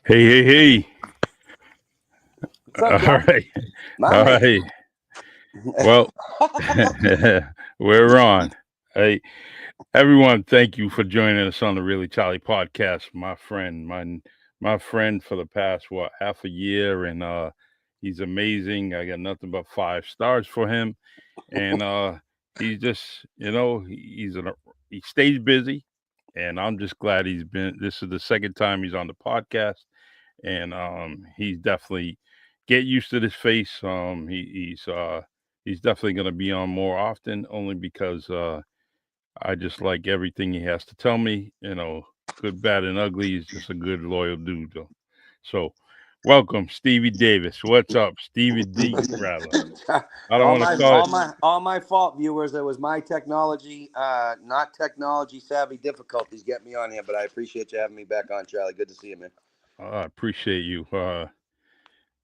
Hey. What's up, All John? right. My All man. right. Well, we're on. Hey, everyone, thank you for joining us on the Really Charlie podcast. My friend for the past half a year, and he's amazing. I got nothing but 5 stars for him, and he's just he stays busy, and I'm just glad he's been. This is the second time he's on the podcast, and he's definitely get used to this face. He's definitely going to be on more often, only because I just like everything he has to tell me. Good, bad, and ugly. He's just a good, loyal dude. Though. So, welcome, Stevie Davis. What's up, Stevie D? Rather, I don't all want to my call all it. my all my fault, viewers. It was my technology, not technology savvy difficulties get me on here, but I appreciate you having me back on, Charlie. Good to see you, man. I appreciate you. I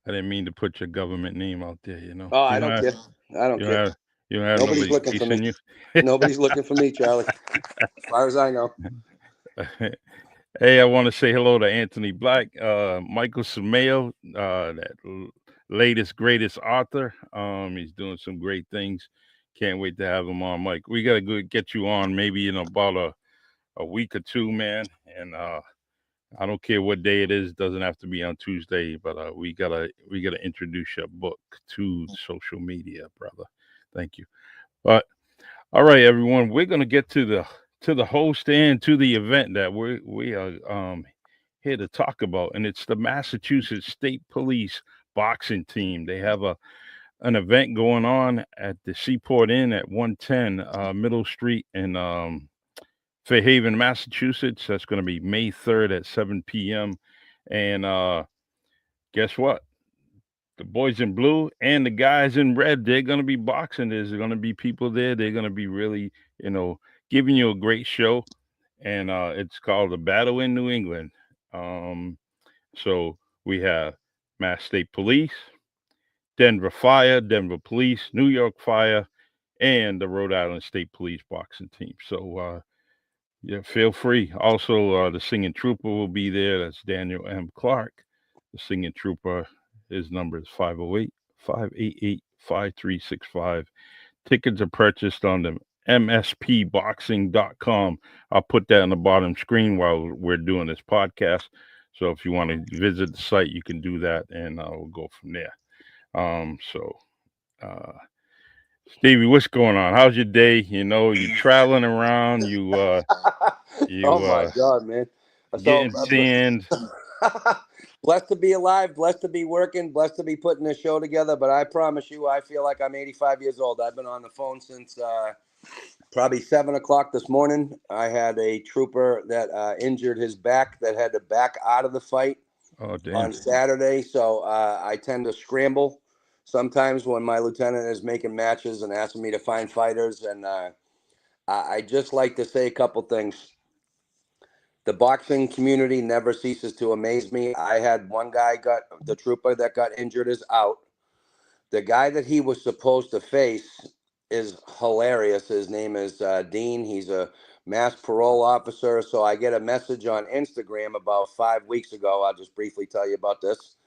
didn't mean to put your government name out there. Oh, I You don't don't have care. I don't you don't care. have you don't have Nobody's nobody looking for me. chasing you. Nobody's looking for me, Charlie. As far as I know. Hey, I want to say hello to Anthony Black, Michael Samayo, latest greatest author. He's doing some great things. Can't wait to have him on, Mike. We gotta go get you on maybe in about a week or two, man. And I don't care what day it is. Doesn't have to be on Tuesday, but we gotta introduce your book to social media, brother. Thank you. But all right, everyone, we're gonna get to the host and to the event that we are here to talk about, and it's the Massachusetts State Police boxing team. They have an event going on at the Seaport Inn at 110 Middle Street in Fairhaven, Massachusetts. That's going to be May 3rd at 7 p.m. And guess what? The boys in blue and the guys in red, they're going to be boxing. There's going to be people there. They're going to be really, giving you a great show. And it's called The Battle in New England. Um, so we have Mass State Police, Denver Fire, Denver Police, New York Fire, and the Rhode Island State Police boxing team. So, yeah, feel free. Also, the singing trooper will be there. That's Daniel M. Clark. The singing trooper, his number is 508-588-5365. Tickets are purchased on the MSPBoxing.com. I'll put that on the bottom screen while we're doing this podcast. So if you want to visit the site, you can do that, and we'll go from there. So, uh, Stevie, what's going on? How's your day? You traveling around. Oh You my God, man. So getting sand. blessed to be alive, blessed to be working, blessed to be putting this show together. But I promise you, I feel like I'm 85 years old. I've been on the phone since probably 7 o'clock this morning. I had a trooper that injured his back, that had to back out of the fight Oh damn. on Saturday. So I tend to scramble sometimes when my lieutenant is making matches and asking me to find fighters. And I just like to say a couple things. The boxing community never ceases to amaze me. I had one guy the trooper that got injured is out. The guy that he was supposed to face is hilarious. His name is Dean. He's a mass parole officer. So I get a message on Instagram about 5 weeks ago. I'll just briefly tell you about this.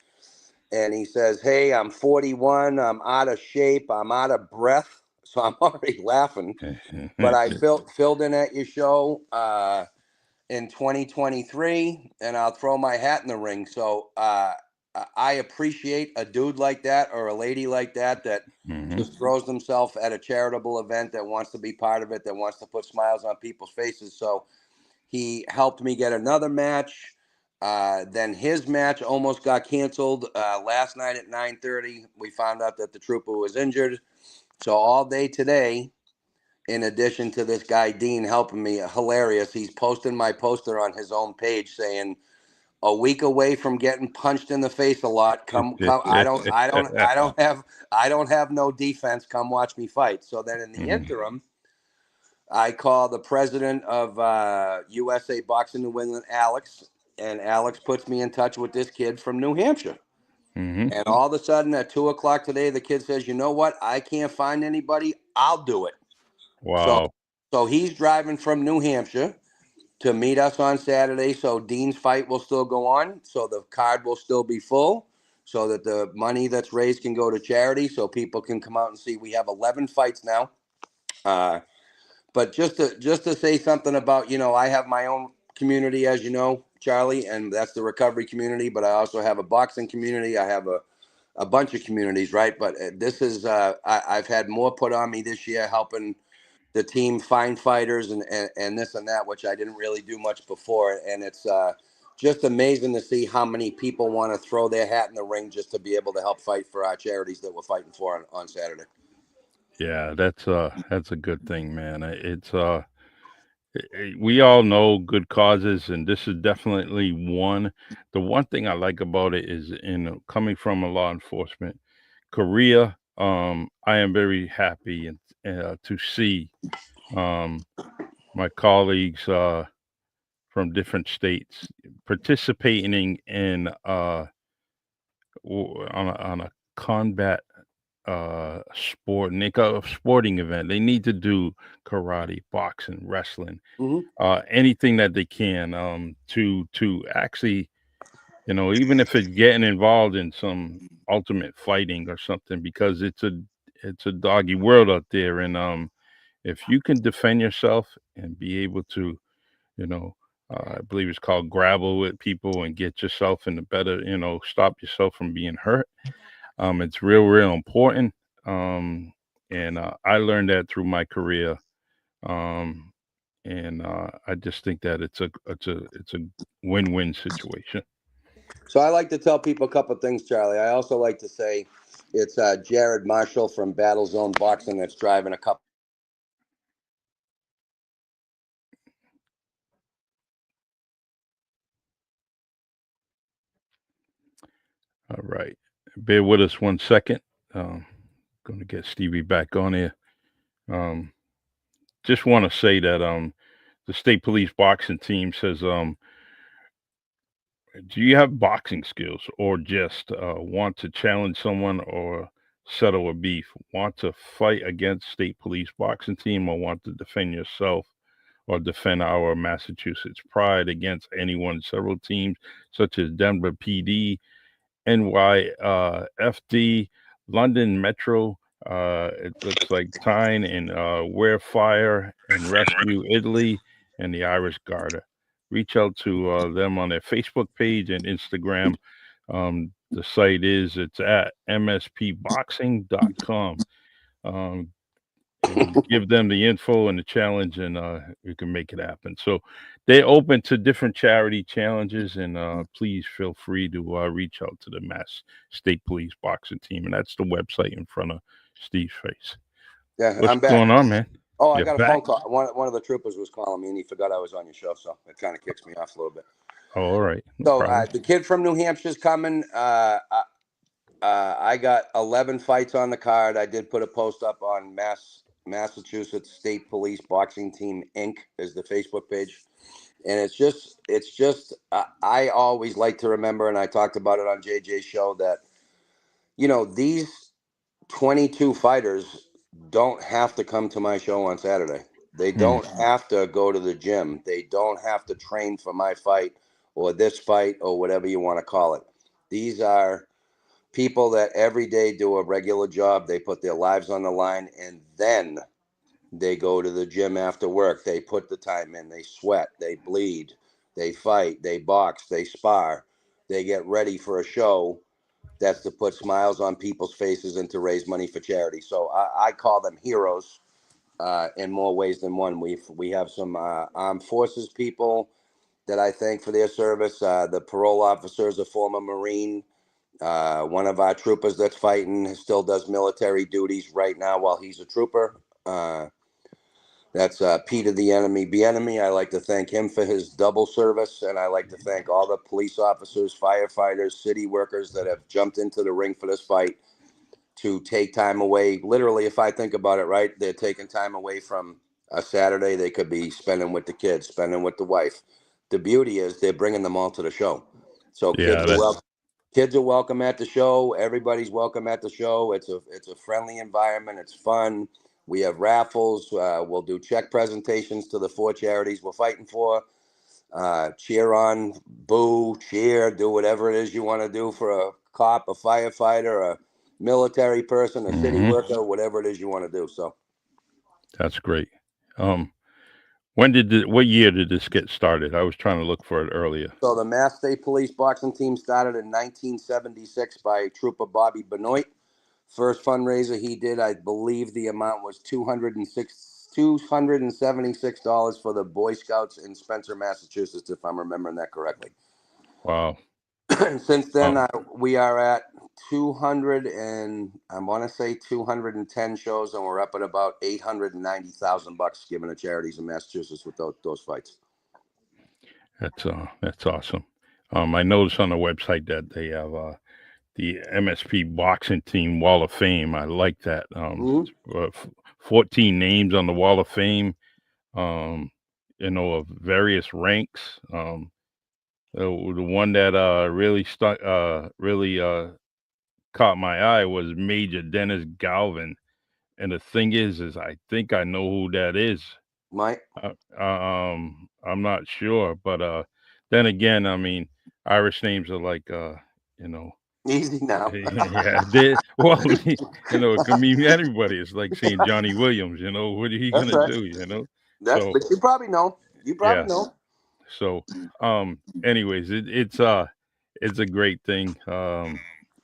And he says, "Hey, I'm 41. I'm out of shape. I'm out of breath." So I'm already laughing. But I filled in at your show in 2023, and I'll throw my hat in the ring. So I appreciate a dude like that, or a lady like that just throws themselves at a charitable event, that wants to be part of it, that wants to put smiles on people's faces. So he helped me get another match. Then his match almost got canceled last night at 9:30. We found out that the trooper was injured. So all day today, in addition to this guy Dean helping me, hilarious, he's posting my poster on his own page saying, "A week away from getting punched in the face a lot. Come. I don't have no defense. Come watch me fight." So then in the interim, I call the president of USA Boxing New England, Alex, and Alex puts me in touch with this kid from New Hampshire. And all of a sudden at 2 o'clock today, the kid says, "You know what? I can't find anybody. I'll do it." Wow. So he's driving from New Hampshire. to meet us on Saturday. So Dean's fight will still go on. So the card will still be full so that the money that's raised can go to charity so people can come out and see. We have 11 fights now. But just to say something about, I have my own community, as you know, Charlie, and that's the recovery community. But I also have a boxing community. I have a bunch of communities, right? But this is I've had more put on me this year helping the team find fighters and this and that, which I didn't really do much before. And it's just amazing to see how many people want to throw their hat in the ring just to be able to help fight for our charities that we're fighting for on Saturday. Yeah, that's a good thing, man. We all know good causes, and this is definitely one. The one thing I like about it is, coming from a law enforcement career, I am very happy to see um, my colleagues from different states participating in on a combat sport, Nick, a sporting event. They need to do karate, boxing, wrestling, Mm-hmm. anything that they can to actually, even if it's getting involved in some ultimate fighting or something, because it's a doggy world out there, and if you can defend yourself and be able to, you know. I believe it's called grapple with people and get yourself in a better, stop yourself from being hurt. It's real important. Um, and I learned that through my career. Um, and I just think that it's a win-win situation. So I like to tell people a couple of things, Charlie. I also like to say it's Jared Marshall from Battle Zone Boxing that's driving a couple. All right, bear with us 1 second. Um, going to get Stevie back on here. Um, just want to say that the state police boxing team says, do you have boxing skills or just want to challenge someone or settle a beef? Want to fight against state police boxing team or want to defend yourself or defend our Massachusetts pride against anyone, several teams such as Denver PD, NYFD, London Metro. It looks like Tyne and Warefire and Rescue Italy and the Irish Garda. Reach out to them on their Facebook page and Instagram. The site is it's at mspboxing.com. Um, and give them the info and the challenge, and you can make it happen. So they're open to different charity challenges, and please feel free to reach out to the Mass State Police Boxing Team, and that's the website in front of Steve's face. Yeah, What's I'm back. going on, man? Oh, I You're got a back. phone call. One of the troopers was calling me, and he forgot I was on your show, so it kind of kicks me off a little bit. Oh, all right, no So problem. the kid from New Hampshire's coming. I got 11 fights on the card. I did put a post up on Massachusetts State Police Boxing Team Inc. is the Facebook page, and it's just I always like to remember, and I talked about it on JJ's show that these 22 fighters don't have to come to my show on Saturday. They Mm, don't have to go to the gym. They don't have to train for my fight or this fight or whatever you want to call it. These are people that every day do a regular job. They put their lives on the line and then they go to the gym after work. They put the time in. They sweat. They bleed. They fight. They box. They spar. They get ready for a show that's to put smiles on people's faces and to raise money for charity. So I call them heroes in more ways than one. We have some armed forces people that I thank for their service. The parole officer is a former Marine. One of our troopers that's fighting still does military duties right now while he's a trooper. That's Peter the Enemy Bienemy. I like to thank him for his double service, and I like to thank all the police officers, firefighters, city workers that have jumped into the ring for this fight to take time away. Literally, if I think about it, right, they're taking time away from a Saturday they could be spending with the kids, spending with the wife. The beauty is they're bringing them all to the show. So yeah, that's kids are welcome at the show. Everybody's welcome at the show. It's a friendly environment. It's fun. We have raffles. We'll do check presentations to the four charities we're fighting for. cheer on, boo, cheer, do whatever it is you want to do for a cop, a firefighter, a military person, a city worker, whatever it is you want to do. So That's great. Um, what year did this get started? I was trying to look for it earlier. So the Mass State Police boxing team started in 1976 by Trooper Bobby Benoit. First fundraiser he did, I believe the amount was $276 for the Boy Scouts in Spencer, Massachusetts, if I'm remembering that correctly. Wow. Since then, we are at 200 and I want to say 210 shows, and we're up at about $890,000 given to charities in Massachusetts with those fights. That's awesome. I noticed on the website that they have the MSP Boxing Team Wall of Fame. I like that. 14 names on the Wall of Fame. Of various ranks. The one that really caught my eye was Major Dennis Galvin. And the thing is I think I know who that is. Mike? I'm not sure, but then again, I mean, Irish names are like, Easy now. yeah, well, it can mean anybody. It's like saying Johnny Williams. What are you That's gonna right. do? But you probably know. Yeah. Know. So, anyways, it's a great thing.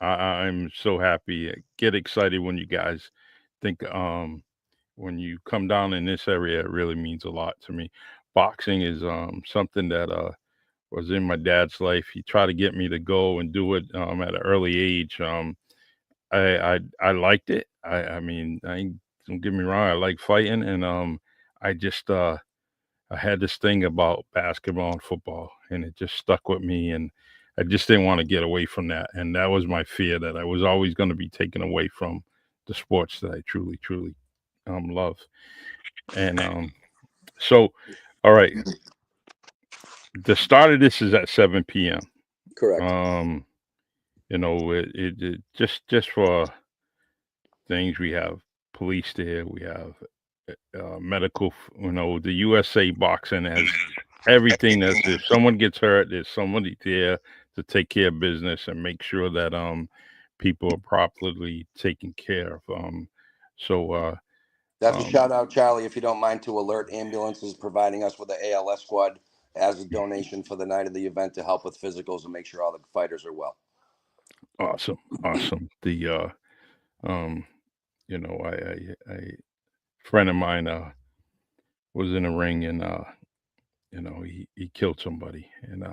I'm so happy. Get excited when you guys think when you come down in this area. It really means a lot to me. Boxing is something that was in my dad's life. He tried to get me to go and do it at an early age. I liked it. I mean, don't get me wrong. I like fighting, and I just I had this thing about basketball and football, and it just stuck with me, and I just didn't want to get away from that. And that was my fear, that I was always going to be taken away from the sports that I truly, truly love. And so, all right, the start of this is at 7 p.m. Correct. It just for things, we have police there, we have medical. The USA Boxing has everything. That if someone gets hurt, there's somebody there to take care of business and make sure that people are properly taken care of. That's a shout out, Charlie, if you don't mind, to Alert Ambulances providing us with the ALS squad as a donation for the night of the event to help with physicals and make sure all the fighters are well. Awesome. The I friend of mine was in a ring, and he killed somebody, and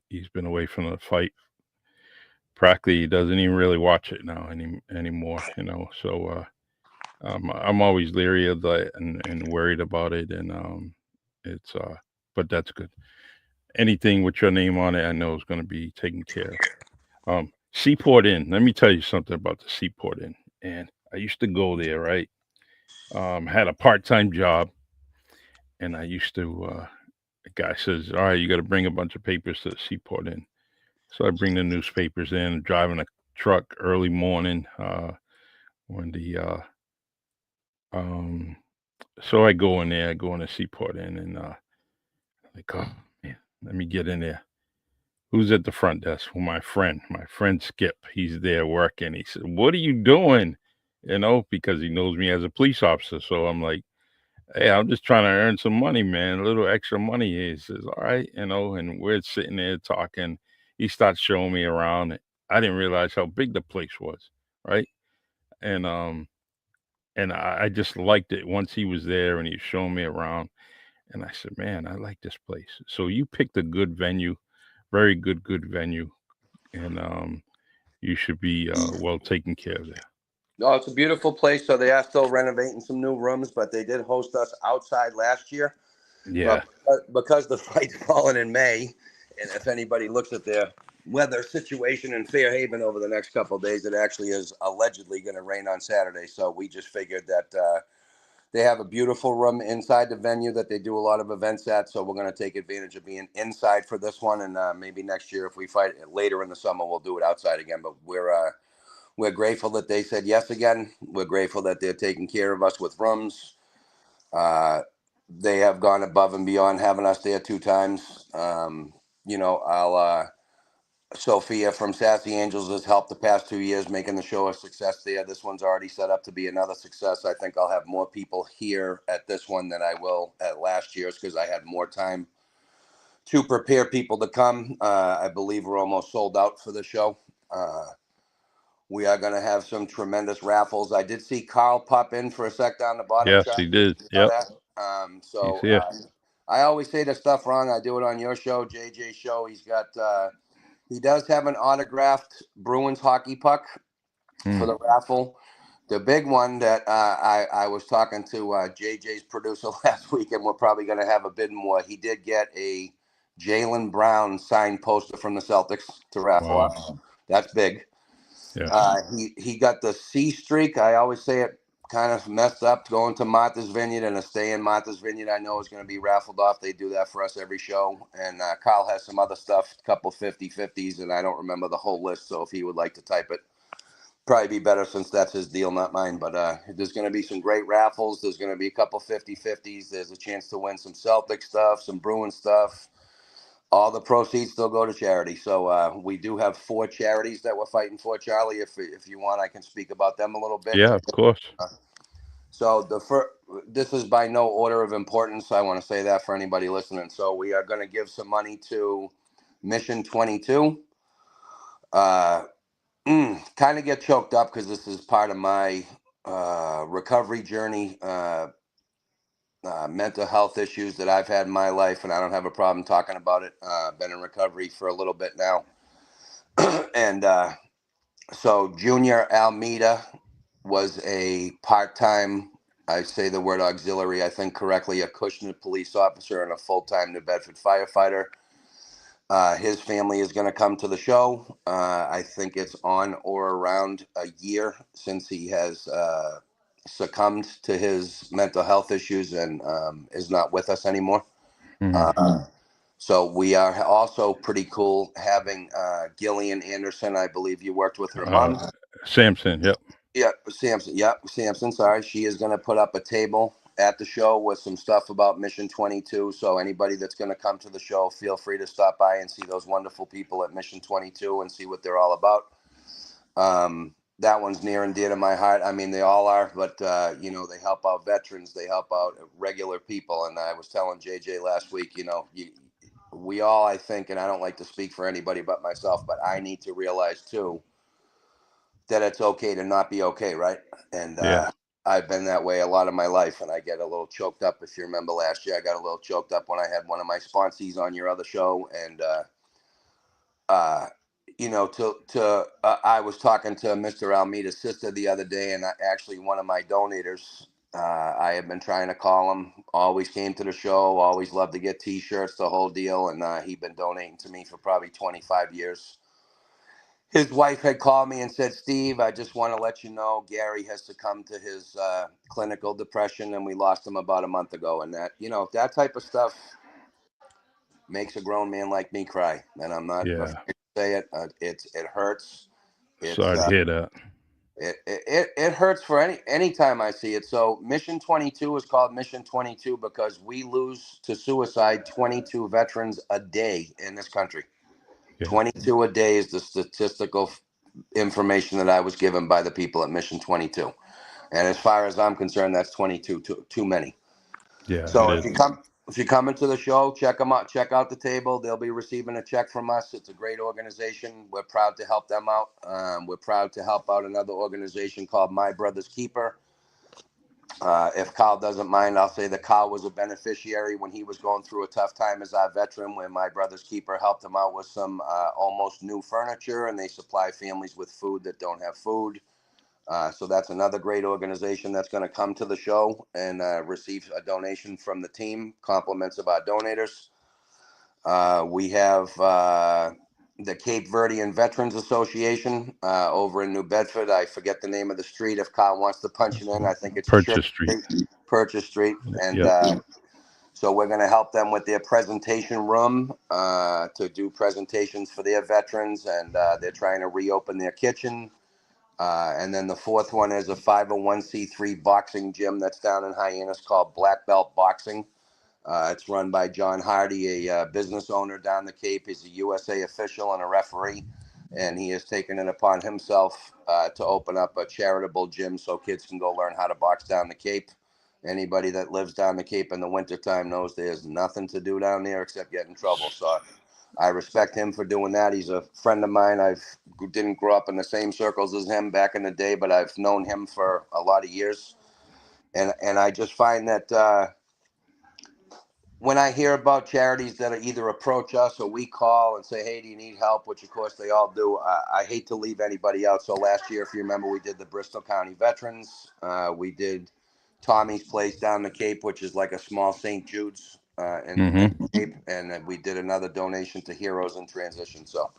he's been away from the fight. Practically, he doesn't even really watch it now anymore. So I'm always leery of that, and worried about it, and it's but that's good. Anything with your name on it, I know is going to be taken care of. Seaport Inn. Let me tell you something about the Seaport Inn. And I used to go there, right? Had a part-time job, and I used to. The guy says, "All right, you got to bring a bunch of papers to the Seaport Inn." So I bring the newspapers in, driving a truck early morning. When the so I go in there, I go in the Seaport Inn, and like, oh man, let me get in there. Who's at the front desk? Well, my friend Skip. He's there working. He said, "What are you doing?" Because he knows me as a police officer. So I'm like, "Hey, I'm just trying to earn some money, man. A little extra money." He says, "All right," and we're sitting there talking. He starts showing me around. I didn't realize how big the place was, right? And I just liked it once he was there and he was showing me around. And I said, "Man, I like this place." So you picked a good venue, very good venue, and you should be well taken care of there. No, it's a beautiful place. So they are still renovating some new rooms, but they did host us outside last year. Yeah. But because the fight's falling in May, and if anybody looks at their weather situation in Fairhaven over the next couple of days, it actually is allegedly going to rain on Saturday. So we just figured that they have a beautiful room inside the venue that they do a lot of events at. So we're going to take advantage of being inside for this one, and maybe next year, if we fight later in the summer, we'll do it outside again. But we're grateful that they said yes again. We're grateful that they're taking care of us with rooms. they have gone above and beyond having us there 2 times. I'll Sophia from Sassy Angels has helped the past 2 years, making the show a success there. This one's already set up to be another success. I think I'll have more people here at this one than I will at last year's because I had more time to prepare people to come. I believe we're almost sold out for the show. We are going to have some tremendous raffles. I did see Carl pop in for a sec down the bottom. Yes, Chuck. he did. You know Yep. that? He's here. I always say the stuff wrong. I do it on your show, JJ show. He's got he does have an autographed Bruins hockey puck for the raffle. The big one that I was talking to JJ's producer last week, and we're probably going to have a bid more. He did get a Jaylen Brown signed poster from the Celtics to raffle Wow. off. That's big. Yeah. He got the C streak. I always say it kind of messed up going to Martha's Vineyard, and a stay in Martha's Vineyard I know is going to be raffled off. They do that for us every show. And Kyle has some other stuff, a couple 50-50s, and I don't remember the whole list. So if he would like to type it, probably be better since that's his deal, not mine. But there's going to be some great raffles. There's going to be a couple 50-50s. There's a chance to win some Celtic stuff, some Bruin stuff. All the proceeds still go to charity. So we do have 4 charities that we're fighting for, Charlie. If you want, I can speak about them a little bit. Yeah, of course. So this is by no order of importance. I want to say that for anybody listening. So we are going to give some money to Mission 22. Kind of get choked up because this is part of my recovery journey. Mental health issues that I've had in my life, and I don't have a problem talking about it. Been in recovery for a little bit now. And so Junior Almeida was a part-time, I say the word auxiliary, I think correctly, a Cushman police officer and a full-time New Bedford firefighter. His family is going to come to the show. I think it's on or around a year since he has succumbed to his mental health issues and is not with us anymore. So we are also pretty cool having Gillian Anderson. I believe you worked with her mom. Samson, yep. Samson. Sorry. She is going to put up a table at the show with some stuff about Mission 22. So anybody that's going to come to the show, feel free to stop by and see those wonderful people at Mission 22 and see what they're all about. That one's near and dear to my heart. I mean, they all are, but they help out veterans. They help out regular people. And I was telling JJ last week, we all, I think, and I don't like to speak for anybody but myself, but I need to realize too that it's okay to not be okay, right? And I've been that way a lot of my life, and I get a little choked up. If you remember last year, I got a little choked up when I had one of my sponsees on your other show, and I was talking to Mr. Almeida's sister the other day, and actually one of my donators. I have been trying to call him. Always came to the show. Always loved to get T-shirts, the whole deal, and he'd been donating to me for probably 25 years. His wife had called me and said, Steve, I just want to let you know Gary has succumbed to his clinical depression, and we lost him about a month ago. And that type of stuff makes a grown man like me cry. And I'm not afraid to say it. It hurts. Sorry to hear that. It hurts for any time I see it. So Mission 22 is called Mission 22 because we lose to suicide 22 veterans a day in this country. 22 a day is the statistical information that I was given by the people at Mission 22. And as far as I'm concerned, that's 22 too many. Yeah. So if you come into the show, check them out, check out the table. They'll be receiving a check from us. It's a great organization. We're proud to help them out. We're proud to help out another organization called My Brother's Keeper. If Kyle doesn't mind, I'll say that Kyle was a beneficiary when he was going through a tough time as our veteran, where My Brother's Keeper helped him out with some almost new furniture, and they supply families with food that don't have food. So that's another great organization that's going to come to the show and receive a donation from the team, compliments of our donators. We have the Cape Verdean Veterans Association over in New Bedford. I forget the name of the street. If Kyle wants to punch it in, I think it's Purchase Street. Purchase Street. And so we're going to help them with their presentation room to do presentations for their veterans. And they're trying to reopen their kitchen. And then the fourth one is a 501c3 boxing gym that's down in Hyannis called Black Belt Boxing. It's run by John Hardy, a business owner down the Cape. He's a USA official and a referee, and he has taken it upon himself to open up a charitable gym so kids can go learn how to box down the Cape. Anybody that lives down the Cape in the wintertime knows there's nothing to do down there except get in trouble. So I respect him for doing that. He's a friend of mine. I didn't grow up in the same circles as him back in the day, but I've known him for a lot of years. And I just find that when I hear about charities that either approach us or we call and say, hey, do you need help? Which, of course, they all do. I hate to leave anybody out. So last year, if you remember, we did the Bristol County Veterans. We did Tommy's Place down the Cape, which is like a small St. Jude's in the Cape. And we did another donation to Heroes in Transition. So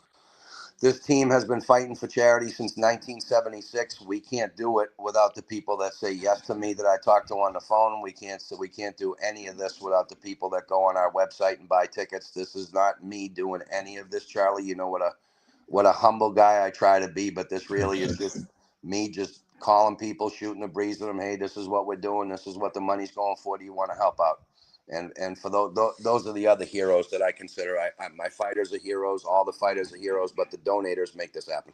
this team has been fighting for charity since 1976. We can't do it without the people that say yes to me that I talk to on the phone. We can't do any of this without the people that go on our website and buy tickets. This is not me doing any of this, Charlie. You know what a humble guy I try to be, but this really is just me just calling people, shooting the breeze with them. Hey, this is what we're doing. This is what the money's going for. Do you want to help out? And for those are the other heroes that I consider. My fighters are heroes. All the fighters are heroes, but the donators make this happen.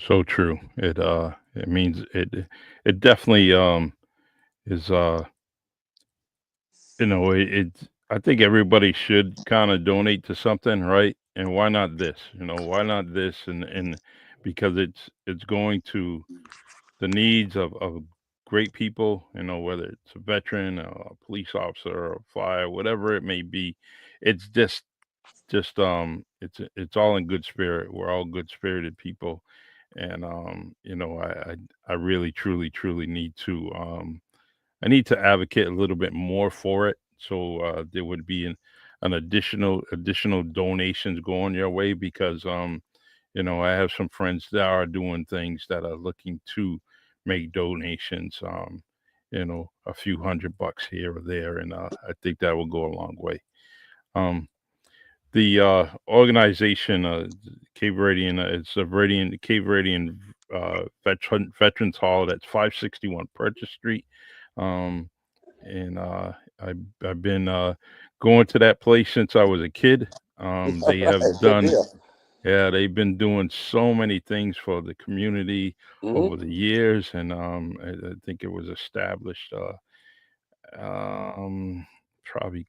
So true. It means it definitely is I think everybody should kind of donate to something, right? And why not this? Why not this? And because it's going to the needs of great people, whether it's a veteran, a police officer, or a fire, whatever it may be. It's it's all in good spirit. We're all good spirited people. And I really truly need to I need to advocate a little bit more for it. So there would be an additional donations going your way because I have some friends that are doing things that are looking to make donations. A few $100 here or there, and I think that will go a long way. Um, the organization, Cape Verdean, it's a Cape Verdean Veterans Hall. That's 561 Purchase Street. Um, and I've been going to that place since I was a kid. All They right, have good done, deal. yeah, they've been doing so many things for the community over Mm-hmm. the years, and I think it was established um, probably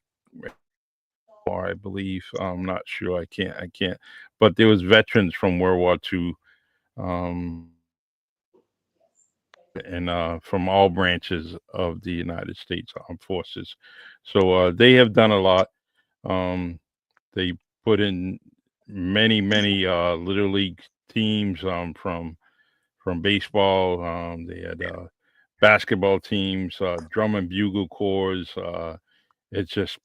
more, I believe. I'm not sure. I can't. But there was veterans from World War II, um, and from all branches of the United States Armed Forces. So they have done a lot. Um, they put in many little league teams from baseball. They had basketball teams, drum and bugle corps. It's just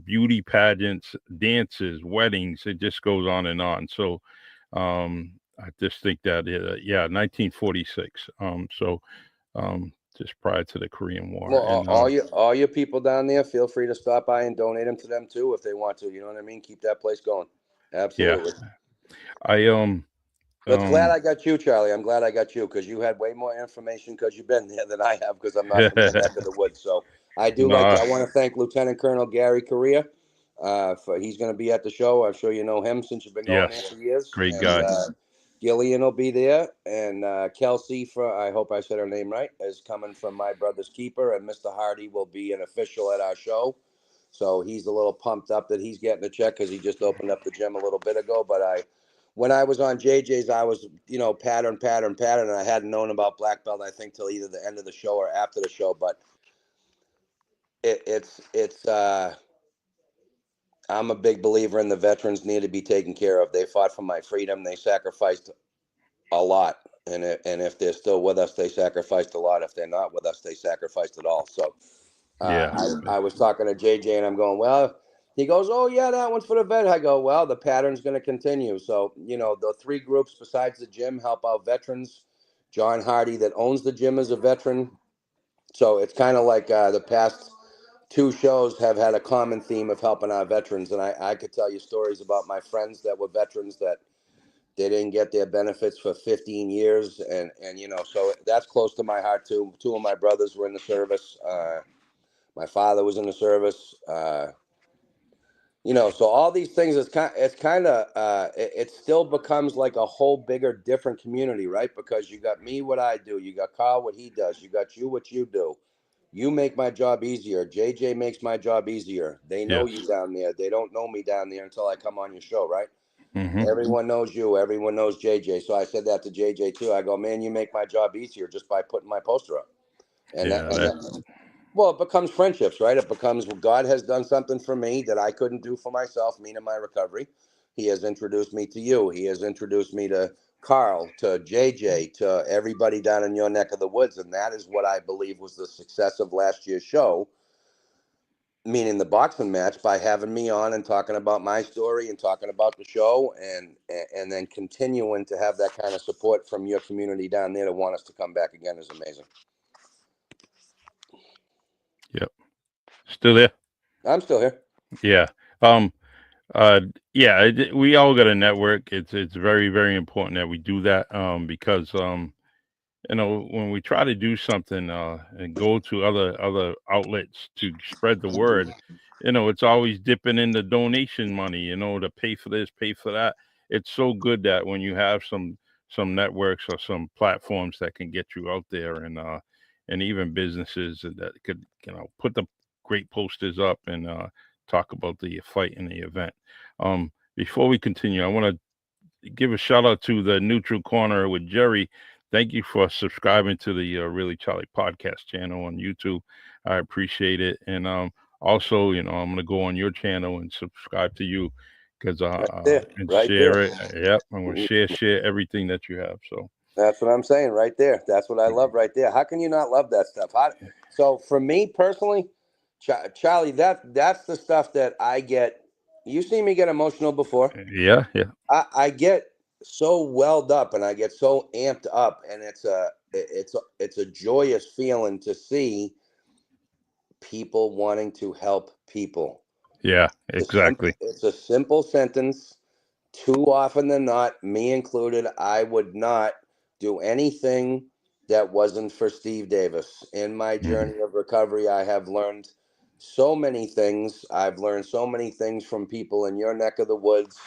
beauty pageants, dances, weddings. It just goes on and on. So I just think that, yeah, 1946. Just prior to the Korean War. Well, And all your people down there, feel free to stop by and donate them to them too if they want to. You know what I mean? Keep that place going. yeah, Absolutely. I But glad um I got you, Charlie. I'm glad I got you because you had way more information because you've been there than I have because I'm not from that neck of the woods. So I do like to, no, I want to thank Lieutenant Colonel Gary Correa. For he's going to be at the show. I'm sure you know him since you've been going there yes, for years. great And guy. Gillian will be there, and Kelsey, I hope I said her name right, is coming from My Brother's Keeper, and Mr. Hardy will be an official at our show. So he's a little pumped up that he's getting a check because he just opened up the gym a little bit ago. But when I was on JJ's, I was, pattern, and I hadn't known about black belt, I think, till either the end of the show or after the show. But it's I'm a big believer in the veterans need to be taken care of. They fought for my freedom. They sacrificed a lot. And if they're still with us, they sacrificed a lot. If they're not with us, they sacrificed it all. So Yeah, I was talking to JJ and I'm going, well, he goes, oh, yeah, that one's for the vet. I go, well, the pattern's going to continue. So, the three groups besides the gym help out veterans. John Hardy, that owns the gym, is a veteran. So it's kind of like the past two shows have had a common theme of helping our veterans. And I could tell you stories about my friends that were veterans that they didn't get their benefits for 15 years. And so that's close to my heart, too. Two of my brothers were in the service. My father was in the service. So all these things, it still becomes like a whole bigger, different community, right? Because you got me, what I do, you got Carl, what he does, you got you, what you do. You make my job easier. JJ makes my job easier. They know Yes. you down there. They don't know me down there until I come on your show, right? Mm-hmm. Everyone knows you. Everyone knows JJ. So I said that to JJ too. I go, man, you make my job easier just by putting my poster up. And Yeah. well, it becomes friendships, right? It becomes, well, God has done something for me that I couldn't do for myself, me and my recovery. He has introduced me to you. He has introduced me to Carl, to JJ, to everybody down in your neck of the woods. And that is what I believe was the success of last year's show, meaning the boxing match, by having me on and talking about my story and talking about the show, and then continuing to have that kind of support from your community down there to want us to come back again is amazing. Yep. Still there? I'm still here. Yeah. Um. Yeah. We all got a network. It's very very important that we do that. Because when we try to do something and go to other outlets to spread the word, it's always dipping in the donation money, to pay for this, pay for that. It's so good that when you have some networks or some platforms that can get you out there, and even businesses that could put the great posters up and talk about the fight and the event. Before we continue, I want to give a shout out to the Neutral Corner with Jerry. Thank you for subscribing to the Really Charlie podcast channel on YouTube. I appreciate it. And also, I'm going to go on your channel and subscribe to you because Right there. and Right there. share it. Yep, I'm going to share everything that you have. So That's what I'm saying right there. That's what I love right there. How can you not love that stuff? So for me personally, Charlie, that's the stuff that I get. You see me get emotional before. yeah, yeah, I get so welled up and I get so amped up, and it's a joyous feeling to see people wanting to help people. yeah, exactly. It's a simple sentence. Too often than not, me included, I would not do anything that wasn't for Steve Davis. In my Mhm. journey of recovery, I have learned so many things. I've learned so many things from people in your neck of the woods,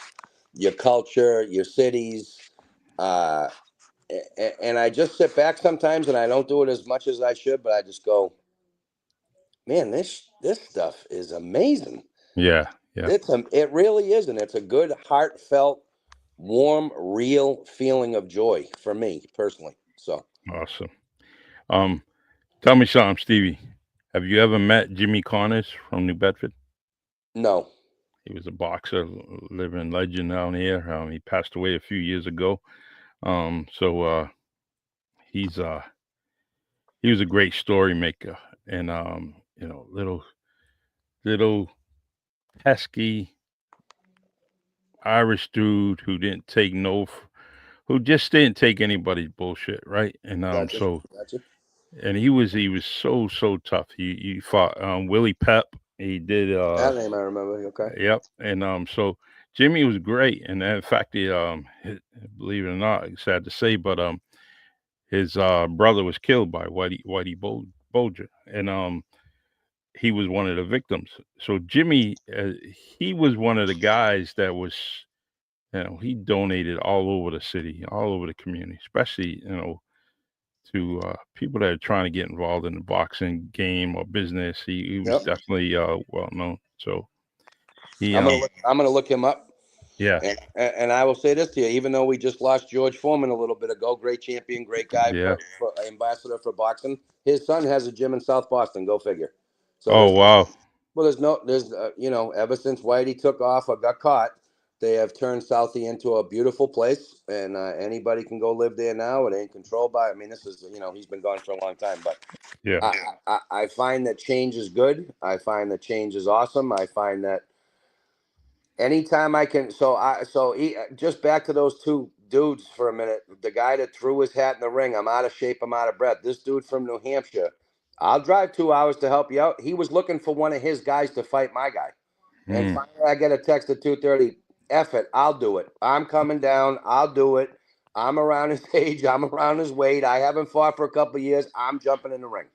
your culture, your cities. Uh, and I just sit back sometimes, and I don't do it as much as I should, but I just go, man, this stuff is amazing. Yeah, yeah, It really is, and it's a good, heartfelt, warm, real feeling of joy for me personally. So awesome. Um, Tell me something, Stevie. Have you ever met Jimmy Connors from New Bedford? no, He was a boxer, living legend down here. He passed away a few years ago. So he's he was a great story maker, and little pesky Irish dude who didn't take no, who just didn't take anybody's bullshit, right? And gotcha, gotcha. and he was so tough. He fought Willie Pep. He did That name I remember. Okay, yep, and so Jimmy was great, and in fact, believe it or not, it's sad to say, but his brother was killed by Bulger, and he was one of the victims. So Jimmy, he was one of the guys that was, he donated all over the city, all over the community, especially to people that are trying to get involved in the boxing game or business. He was yep. definitely well known. So he I'm gonna look him up, yeah, and I will say this to you: even though we just lost George Foreman a little bit ago, great champion, great guy, yeah. for ambassador for boxing. His son has a gym in South Boston. Go figure. So Oh wow. ever since Whitey took off or got caught, they have turned Southie into a beautiful place, and anybody can go live there now. It ain't controlled by. I mean, this is he's been gone for a long time, but Yeah. I find that change is good. I find that change is awesome. I find that anytime I can, just back to those two dudes for a minute. The guy that threw his hat in the ring, I'm out of shape, I'm out of breath. This dude from New Hampshire, I'll drive 2 hours to help you out. He was looking for one of his guys to fight my guy. And Mm, finally, I get a text at 2:30. F it, I'll do it. I'm coming down. I'll do it. I'm around his age. I'm around his weight. I haven't fought for a couple of years. I'm jumping in the ring.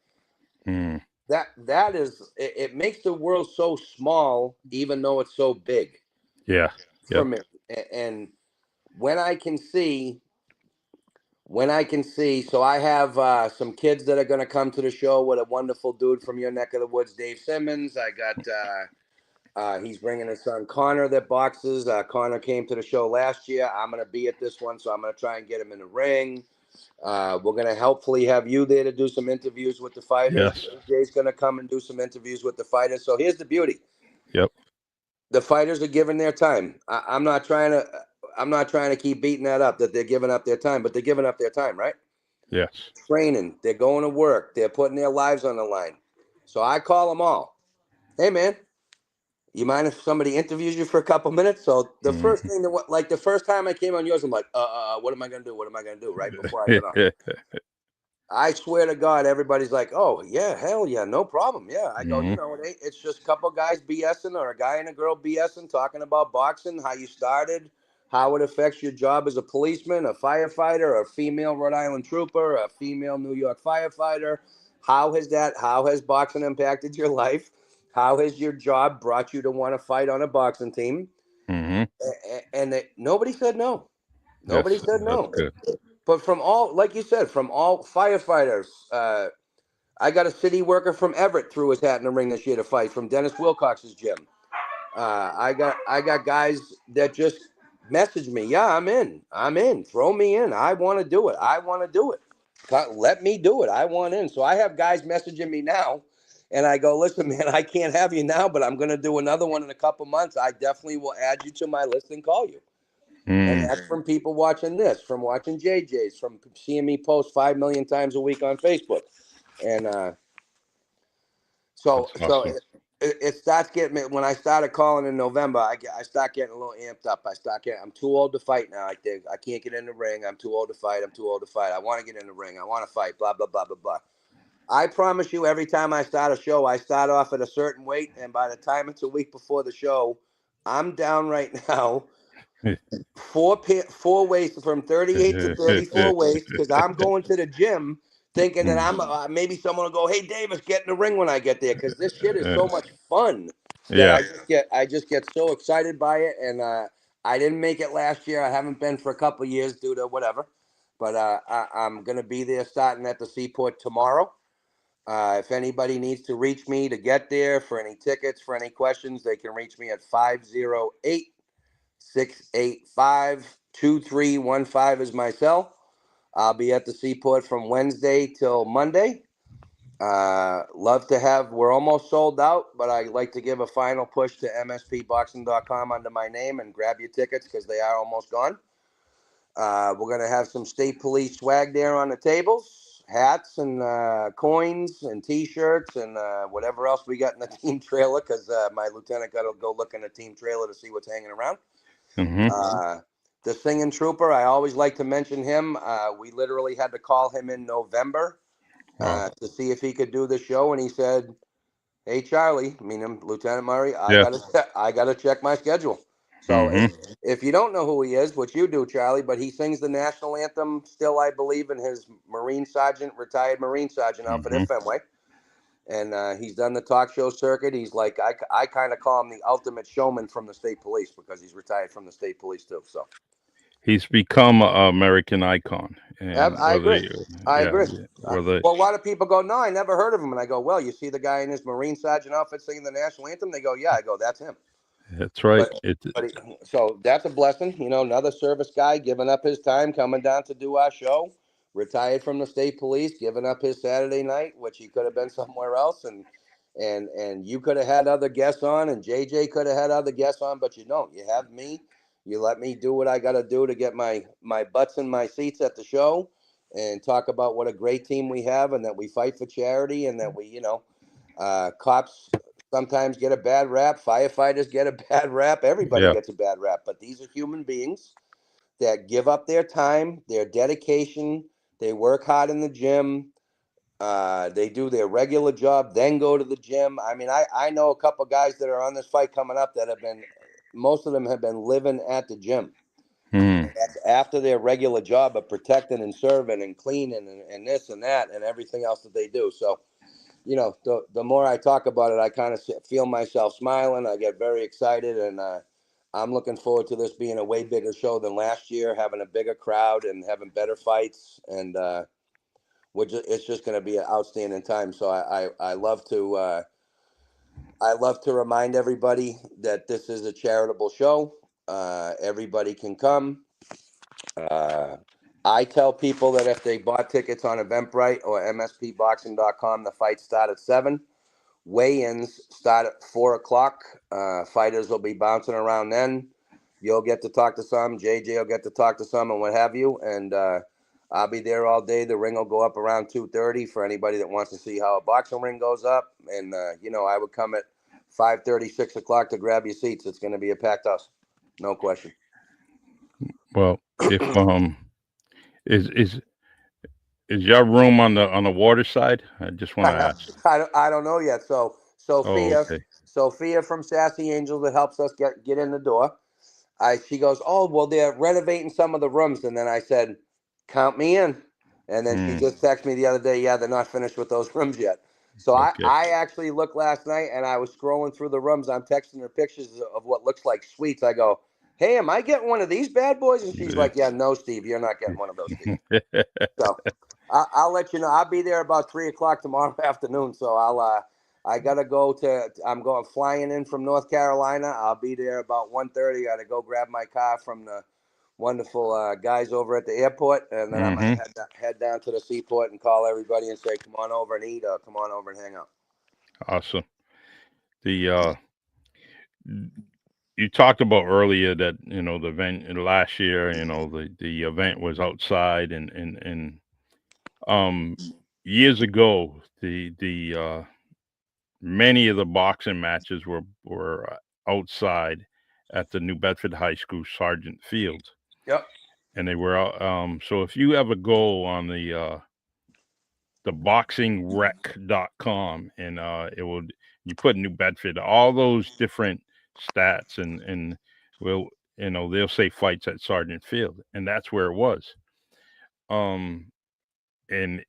mm. that is it makes the world so small, even though it's so big Yeah. for Yep. me. And when I can see so I have some kids that are going to come to the show with a wonderful dude from your neck of the woods, Dave Simmons. I got he's bringing his son Connor that boxes. Connor came to the show last year. I'm going to be at this one, so I'm going to try and get him in the ring. We're going to hopefully have you there to do some interviews with the fighters. Yes. Jay's going to come and do some interviews with the fighters. So here's the beauty. Yep. The fighters are giving their time. I'm not trying to keep beating that up that they're giving up their time, but they're giving up their time, right? Yes. Training. They're going to work. They're putting their lives on the line. So I call them all. Hey, man, you mind if somebody interviews you for a couple minutes? So the first thing that, like the first time I came on yours, I'm like, what am I going to do? What am I going to do? Right before I get on. I swear to God, everybody's like, oh, yeah, hell yeah, no problem. Yeah. I go, it's just a couple guys BSing or a guy and a girl BSing, talking about boxing, how you started, how it affects your job as a policeman, a firefighter, a female Rhode Island trooper, a female New York firefighter. How has boxing impacted your life? How has your job brought you to want to fight on a boxing team? And nobody said no. Nobody Yes. said That's no. good. But from all, like you said, from all firefighters, I got a city worker from Everett threw his hat in the ring this year to fight from Dennis Wilcox's gym. I got guys that just message me. Yeah, I'm in. I'm in. Throw me in. I want to do it. I want to do it. Let me do it. I want in. So I have guys messaging me now, and I go, listen, man, I can't have you now, but I'm going to do another one in a couple months. I definitely will add you to my list and call you. And that's from people watching this, from watching JJ's, from seeing me post 5 million times a week on Facebook. And so That's so awesome. it starts getting me. When I started calling in November, I start getting a little amped up. I'm too old to fight now. I can't get in the ring. I'm too old to fight. I'm too old to fight. I want to get in the ring. I want to fight. Blah blah blah blah blah. I promise you, every time I start a show, I start off at a certain weight, and by the time it's a week before the show, I'm down right now four waist from 38 to 34 waist because I'm going to the gym thinking that I'm maybe someone will go, hey Davis, get in the ring when I get there because this shit is so much fun that Yeah. I just get so excited by it. And I didn't make it last year. I haven't been for a couple of years due to whatever, but I'm gonna be there starting at the Seaport tomorrow. If anybody needs to reach me to get there for any tickets, for any questions, they can reach me at 508-685-2315 is my cell. I'll be at the Seaport from Wednesday till Monday. Love to have, we're almost sold out, but I like to give a final push to mspboxing.com under my name and grab your tickets because they are almost gone. We're going to have some state police swag there on the tables, hats and coins and T-shirts and whatever else we got in the team trailer because my lieutenant got to go look in the team trailer to see what's hanging around. The singing trooper, I always like to mention him. We literally had to call him in November to see if he could do the show, and he said, "Hey, Charlie, I mean him, Lieutenant Murray, I gotta check my schedule." So if you don't know who he is, which you do, Charlie, but he sings the national anthem still, I believe, in his retired Marine Sergeant outfit at Fenway. And he's done the talk show circuit. He's like, I kind of call him the ultimate showman from the state police because he's retired from the state police too. So He's become an American icon, and I agree. I agree. whether Well, a lot of people go, no, I never heard of him. And I go, well, you see the guy in his Marine Sergeant outfit singing the national anthem? They go, yeah. I go, that's him. that's right. So that's a blessing. Another service guy giving up his time, coming down to do our show, retired from the state police, giving up his Saturday night, which he could have been somewhere else. And you could have had other guests on, and JJ could have had other guests on, but you don't. You have me. You let me do what I got to do to get my butts in my seats at the show and talk about what a great team we have and that we fight for charity and that we, cops sometimes get a bad rap. Firefighters get a bad rap. Everybody gets a bad rap. But these are human beings that give up their time, their dedication. They work hard in the gym. They do their regular job, then go to the gym. I mean, I know a couple guys that are on this fight coming up that most of them have been living at the gym. That's after their regular job of protecting and serving and cleaning and this and that and everything else that they do. So you know, the more I talk about it, I kind of feel myself smiling. I get very excited, and I'm looking forward to this being a way bigger show than last year, having a bigger crowd and having better fights, and it's just going to be an outstanding time. So I love to remind everybody that this is a charitable show. Everybody can come. I tell people that if they bought tickets on Eventbrite or MSPBoxing.com, the fights start at 7. Weigh-ins start at 4 o'clock. Fighters will be bouncing around then. You'll get to talk to some. JJ will get to talk to some and what have you. And I'll be there all day. The ring will go up around 2:30 for anybody that wants to see how a boxing ring goes up. And, I would come at 5:30, 6 o'clock to grab your seats. It's going to be a packed house. No question. Well, if is is your room on the water side? I just want to ask. I don't know yet. So Oh, Sophia, okay. Sophia from Sassy Angels that helps us get in the door. She goes, oh well, they're renovating some of the rooms, and then I said, count me in. And then she Mm, just texted me the other day, yeah, they're not finished with those rooms yet. So okay. I actually looked last night, and I was scrolling through the rooms. I'm texting her pictures of what looks like suites. I go, hey, am I getting one of these bad boys? And she's like, yeah, no, Steve, you're not getting one of those, Steve. So I'll let you know. I'll be there about 3 o'clock tomorrow afternoon. So I gotta go I'm going flying in from North Carolina. I'll be there about 1:30. Gotta go grab my car from the wonderful guys over at the airport, and then I'm gonna Mm-hmm. head down to the seaport and call everybody and say, come on over and eat, or come on over and hang out. Awesome. The you talked about earlier that the event last year. The event was outside, and um years ago the many of the boxing matches were outside at the New Bedford High School Sergeant Field, Yep. and they were out. So if you ever go on the boxingrec.com, and it will, you put New Bedford, all those different stats, and will they'll say fights at Sergeant Field, and that's where it was. um and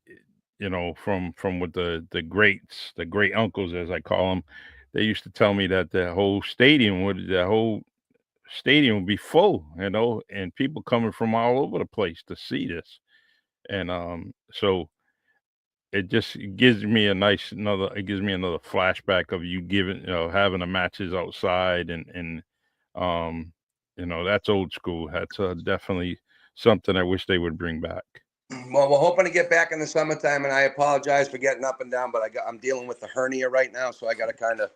from what the great uncles, as I call them, they used to tell me that the whole stadium would be full, and people coming from all over the place to see this. And so it just gives me another flashback of you giving, having the matches outside, and um that's old school. That's definitely something I wish they would bring back. Well, we're hoping to get back in the summertime, and I apologize for getting up and down, but I'm dealing with the hernia right now, so I got to kind of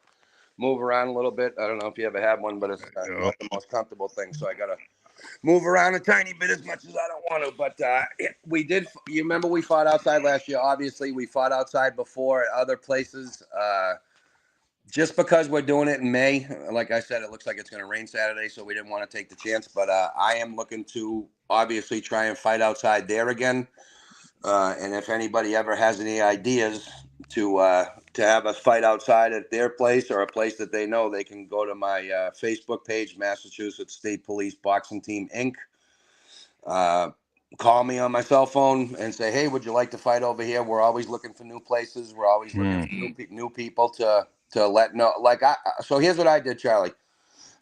move around a little bit. I don't know if you ever had one, but it's Uh, not the most comfortable thing. So I got to move around a tiny bit as much as I don't want to. But we did. You remember we fought outside last year? Obviously, we fought outside before at other places. Just because we're doing it in May, like I said, it looks like it's going to rain Saturday, so we didn't want to take the chance. But I am looking to obviously try and fight outside there again. And if anybody ever has any ideas to have us fight outside at their place or a place that they know, they can go to my Facebook page, Massachusetts State Police Boxing Team Inc. Call me on my cell phone and say, hey, would you like to fight over here? We're always looking for new places. We're always looking for new people to let know. So here's what I did, Charlie.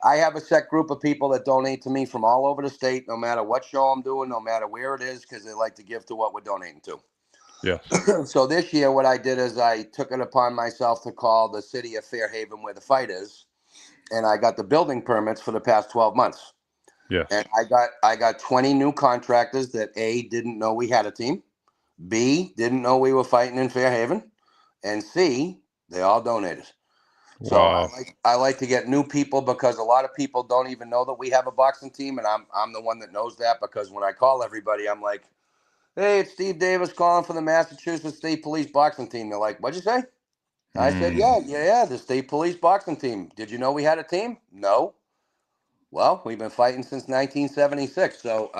I have a set group of people that donate to me from all over the state, no matter what show I'm doing, no matter where it is, because they like to give to what we're donating to. yes. So this year, what I did is I took it upon myself to call the city of Fairhaven, where the fight is, and I got the building permits for the past 12 months. Yes. And I got 20 new contractors that A, didn't know we had a team, B, didn't know we were fighting in Fairhaven, and C, they all donated. So Wow. I like to get new people, because a lot of people don't even know that we have a boxing team, and I'm the one that knows that, because when I call everybody, I'm like, hey, it's Steve Davis calling for the Massachusetts State Police Boxing Team. They're like, what'd you say? I said, Mm. yeah, the State Police Boxing Team. Did you know we had a team? No. Well, we've been fighting since 1976. So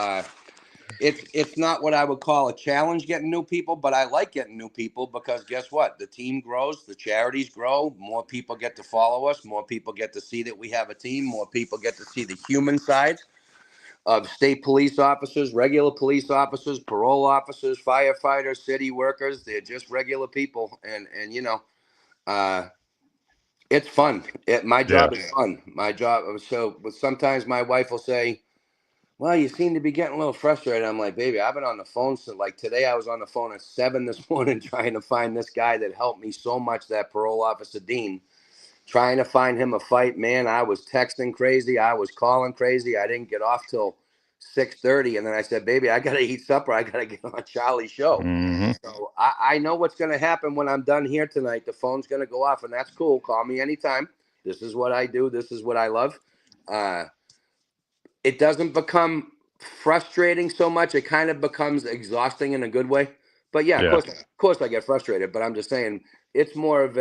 it's not what I would call a challenge getting new people, but I like getting new people, because guess what? The team grows, the charities grow, more people get to follow us, more people get to see that we have a team, more people get to see the human side. of state police officers, regular police officers, parole officers, firefighters, city workers. They're just regular people, and you know, it's fun. My job is fun. My job. So, but sometimes my wife will say, "Well, you seem to be getting a little frustrated." I'm like, "Baby, I've been on the phone since like today. I was on the phone at 7 this morning trying to find this guy that helped me so much. That parole officer Dean." Trying to find him a fight, man. I was texting crazy. I was calling crazy. I didn't get off till 6:30, and then I said, "Baby, I gotta eat supper. I gotta get on Charlie's show." Mm-hmm. So I know what's gonna happen when I'm done here tonight. The phone's gonna go off, and that's cool. Call me anytime. This is what I do. This is what I love. It doesn't become frustrating so much. It kind of becomes exhausting in a good way. But yeah, of course, I get frustrated. But I'm just saying, it's more of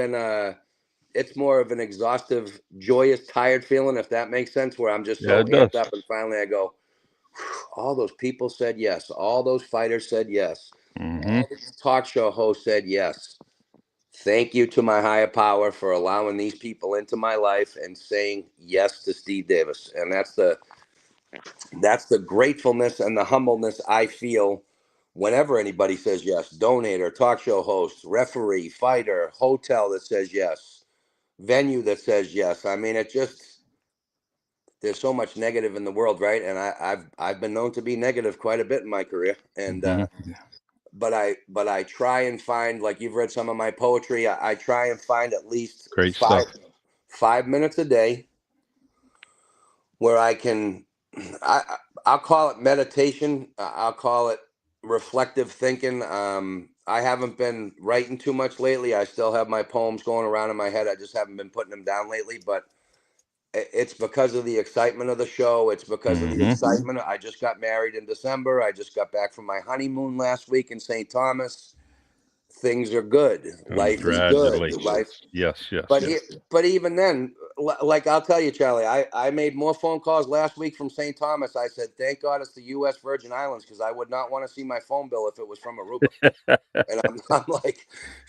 an exhaustive, joyous, tired feeling, if that makes sense, where I'm just so amped up, and finally I go, all those people said yes. All those fighters said yes. Mm-hmm. All these talk show hosts said yes. Thank you to my higher power for allowing these people into my life and saying yes to Steve Davis. And that's the gratefulness and the humbleness I feel whenever anybody says yes. Donator, talk show host, referee, fighter, hotel that says yes, venue that says yes. I mean, there's so much negative in the world, right? And I've been known to be negative quite a bit in my career, and but I try and find, like you've read some of my poetry, I try and find at least Great stuff. 5 minutes a day where I can, I'll call it meditation, I'll call it reflective thinking. I haven't been writing too much lately. I still have my poems going around in my head. I just haven't been putting them down lately, but it's because of the excitement of the show. It's because of the excitement. I just got married in December. I just got back from my honeymoon last week in St. Thomas. Things are good. Life is good. Life. Yes. But even then, like I'll tell you, Charlie, I made more phone calls last week from St. Thomas. I said, thank God it's the U.S. Virgin Islands, because I would not want to see my phone bill if it was from Aruba. And I'm like,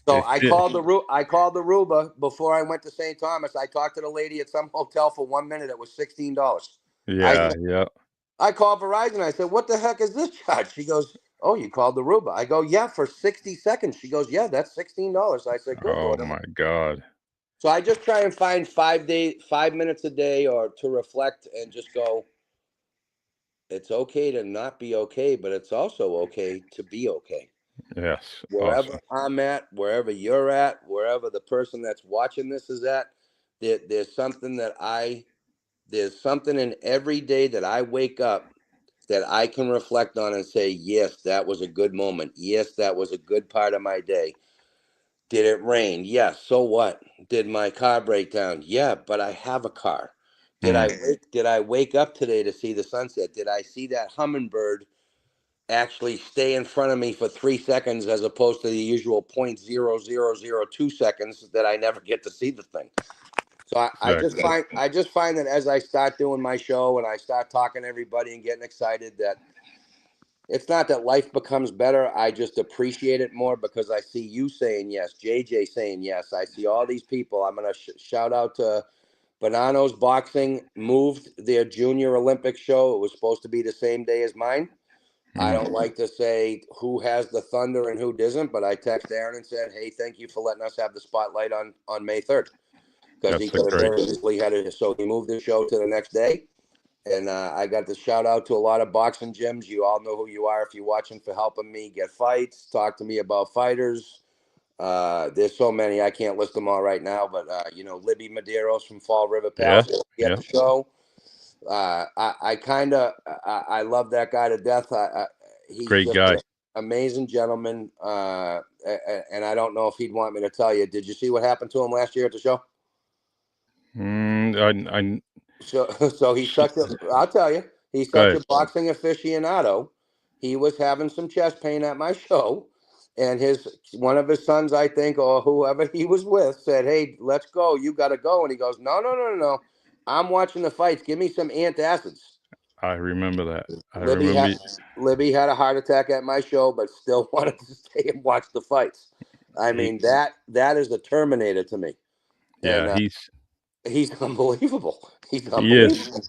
so I called the Aruba before I went to St. Thomas. I talked to the lady at some hotel for 1 minute. It was $16. Yeah. I called Verizon. I said, what the heck is this charge? She goes, oh, you called the Aruba. I go, yeah, for 60 seconds. She goes, yeah, that's $16. I said, good Lord. Oh my God. So I just try and find 5 minutes a day, or to reflect and just go, it's okay to not be okay, but it's also okay to be okay. Yes. Wherever I'm at, wherever you're at, wherever the person that's watching this is at, there's something in every day that I wake up that I can reflect on and say, yes, that was a good moment. Yes, that was a good part of my day. Did it rain? Yes. So what? Did my car break down? Yeah, but I have a car. Did I wake up today to see the sunset? Did I see that hummingbird actually stay in front of me for 3 seconds, as opposed to the usual 0.0002 seconds that I never get to see the thing? So I just find that as I start doing my show and I start talking to everybody and getting excited, that it's not that life becomes better. I just appreciate it more, because I see you saying yes, JJ saying yes. I see all these people. I'm going to shout out to MSP Boxing. Moved their Junior Olympic show. It was supposed to be the same day as mine. I don't like to say who has the thunder and who doesn't, but I texted Aaron and said, hey, thank you for letting us have the spotlight on May 3rd. Because he could have very easily had it. So he moved the show to the next day. And I got to shout out to a lot of boxing gyms. You all know who you are if you're watching, for helping me get fights, talk to me about fighters. There's so many. I can't list them all right now. But, Libby Medeiros from Fall River Palace at the show. I love that guy to death. He's great just guy. an amazing gentleman. And I don't know if he'd want me to tell you. Did you see what happened to him last year at the show? So he's such a, I'll tell you, he's such a boxing aficionado. He was having some chest pain at my show, and one of his sons, I think, or whoever he was with, said, hey, let's go. You got to go. And he goes, no. I'm watching the fights. Give me some antacids. I remember that. Libby had a heart attack at my show, but still wanted to stay and watch the fights. I mean, that is the Terminator to me. Yeah, and, he's unbelievable. He's unbelievable.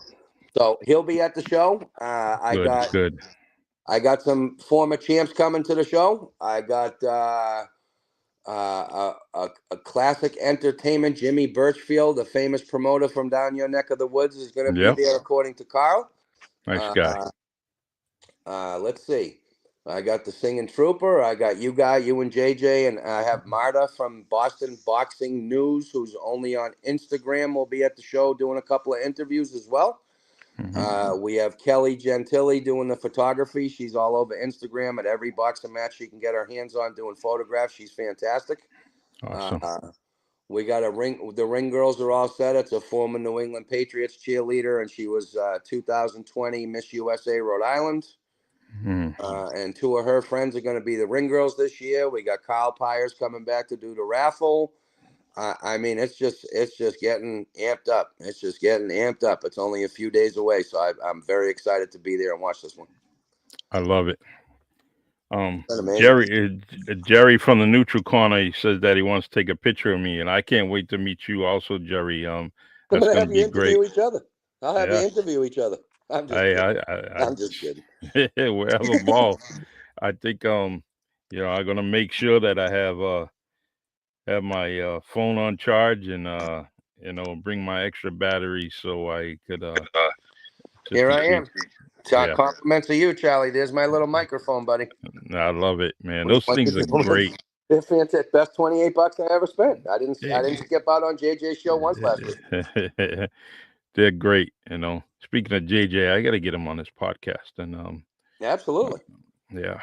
So he'll be at the show. I Good. got some former champs coming to the show. I got a classic entertainment. Jimmy Birchfield, a famous promoter from down your neck of the woods, is going to be Yep. there, according to Carl. Nice guy. Let's see. I got the Singing Trooper. I got you and JJ, and I have Marta from Boston Boxing News, who's only on Instagram, will be at the show doing a couple of interviews as well. We have Kelly Gentili doing the photography. She's all over Instagram at every boxing match she can get her hands on doing photographs. She's fantastic. Awesome. We got a ring. The ring girls are all set. It's a former New England Patriots cheerleader, and she was 2020 Miss USA Rhode Island. And two of her friends are going to be the ring girls this year. We got Kyle Pyers coming back to do the raffle. I mean, it's just getting amped up. It's just getting amped up. It's only a few days away, so I'm very excited to be there and watch this one. I love it. That's amazing. Jerry from the Neutral Corner, he says that he wants to take a picture of me, and I can't wait to meet you also, Jerry. That's going to be great. Each other. I'll have you interview each other. I'm just kidding. I'm just kidding. We have a ball. I think I'm gonna make sure that I have my phone on charge and bring my extra battery so I could Here I am. Yeah. Compliments to you, Charlie. There's my little microphone, buddy. I love it, man. Those things are great. They're fantastic. Best $28 I ever spent. I didn't skip out on JJ's show once last week. They're great. Speaking of JJ, I got to get him on this podcast. And absolutely. Yeah.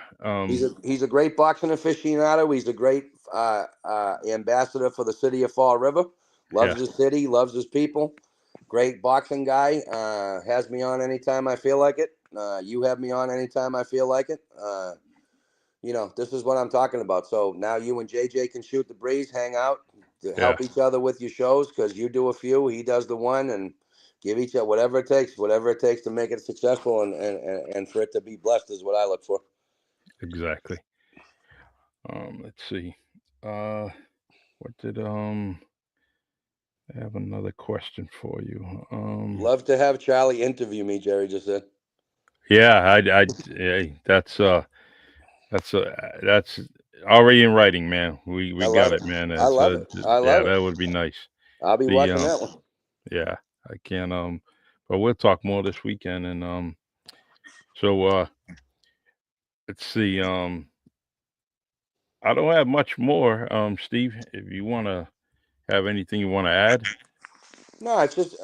He's a great boxing aficionado. He's a great ambassador for the city of Fall River. Loves his city, loves his people. Great boxing guy. Has me on anytime I feel like it. You have me on anytime I feel like it. This is what I'm talking about. So now you and JJ can shoot the breeze, hang out, to help each other with your shows, because you do a few, he does the one, and give each other whatever it takes to make it successful and for it to be blessed is what I look for. Exactly. Let's see. What did I have another question for you. Love to have Charlie interview me, Jerry just said. Yeah, that's already in writing, man. We got it, man. I love it. That would be nice. I'll be watching that one. Yeah, I can. But we'll talk more this weekend, and so let's see. I don't have much more, Steve. If you want to have anything you want to add. No, it's just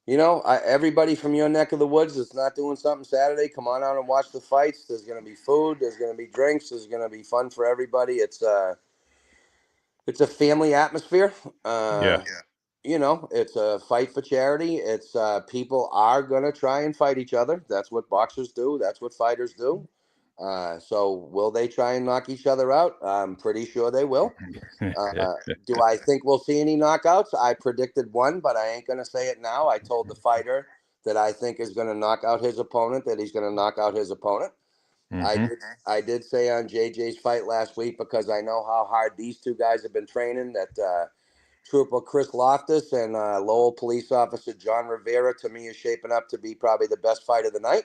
everybody from your neck of the woods that's not doing something Saturday, come on out and watch the fights. There's going to be food. There's going to be drinks. There's going to be fun for everybody. It's a family atmosphere. It's a fight for charity. It's people are going to try and fight each other. That's what boxers do. That's what fighters do. So will they try and knock each other out? I'm pretty sure they will. Do I think we'll see any knockouts? I predicted one, but I ain't going to say it now. I told the fighter that I think is going to knock out his opponent, that he's going to knock out his opponent. I did say on JJ's fight last week, because I know how hard these two guys have been training, that Trooper Chris Loftus and Lowell police officer John Rivera, to me, is shaping up to be probably the best fight of the night.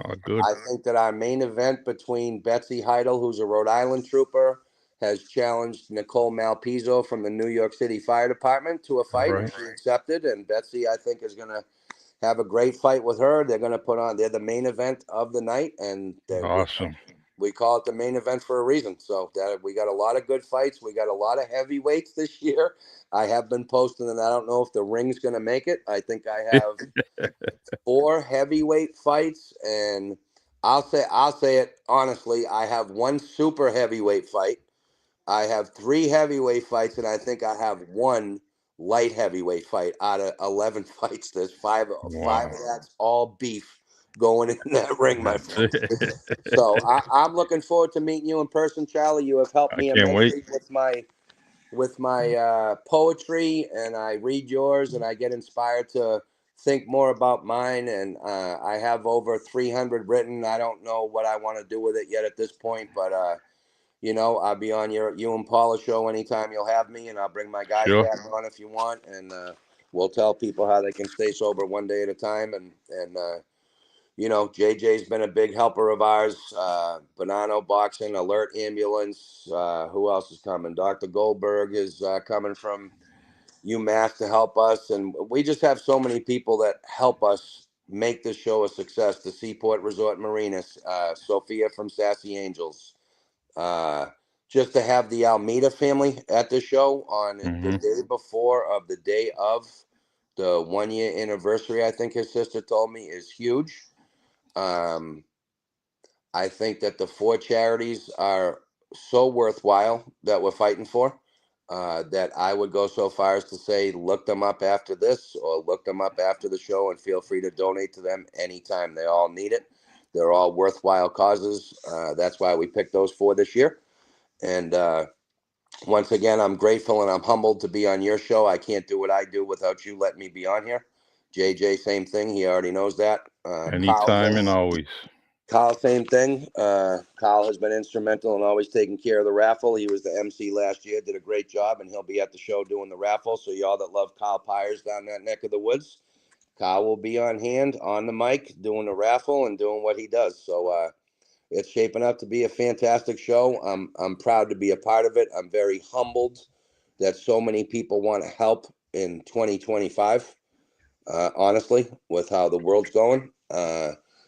Oh, good. I think that our main event between Betsy Heidel, who's a Rhode Island trooper, has challenged Nicole Malpizzo from the New York City Fire Department to a fight, and she accepted. And Betsy, I think, is going to have a great fight with her. They're going to they're the main event of the night, and awesome. We call it the main event for a reason. So we got a lot of good fights. We got a lot of heavyweights this year. I have been posting, and I don't know if the ring's going to make it. I think I have 4 heavyweight fights, and I'll say it honestly. I have 1 super heavyweight fight. I have 3 heavyweight fights, and I think I have 1 light heavyweight fight out of 11 fights. There's 5 of that's all beef going in that ring, my friend. So I'm looking forward to meeting you in person, Charlie. You have helped me immensely with my poetry, and I read yours, and I get inspired to think more about mine. And I have over 300 written. I don't know what I want to do with it yet at this point, but I'll be on you and Paula show anytime you'll have me, and I'll bring my guys back on if you want. And we'll tell people how they can stay sober one day at a time. And JJ's been a big helper of ours. Bonanno Boxing, Alert Ambulance. Who else is coming? Dr. Goldberg is coming from UMass to help us. And we just have so many people that help us make this show a success. The Seaport Resort Marinas, Sophia from Sassy Angels. Just to have the Almeida family at the show on the day before of the day of the 1 year anniversary, I think his sister told me, is huge. I think that the 4 charities are so worthwhile that we're fighting for, that I would go so far as to say, look them up after this or look them up after the show and feel free to donate to them anytime. They all need it. They're all worthwhile causes. That's why we picked those 4 this year. And once again, I'm grateful and I'm humbled to be on your show. I can't do what I do without you letting me be on here. JJ, same thing. He already knows that. Anytime and always. Kyle, same thing. Kyle has been instrumental in always taking care of the raffle. He was the MC last year, did a great job, and he'll be at the show doing the raffle. So y'all that love Kyle Pyers down that neck of the woods, Kyle will be on hand on the mic doing the raffle and doing what he does. So it's shaping up to be a fantastic show. I'm proud to be a part of it. I'm very humbled that so many people want to help in 2025. Honestly, with how the world's going.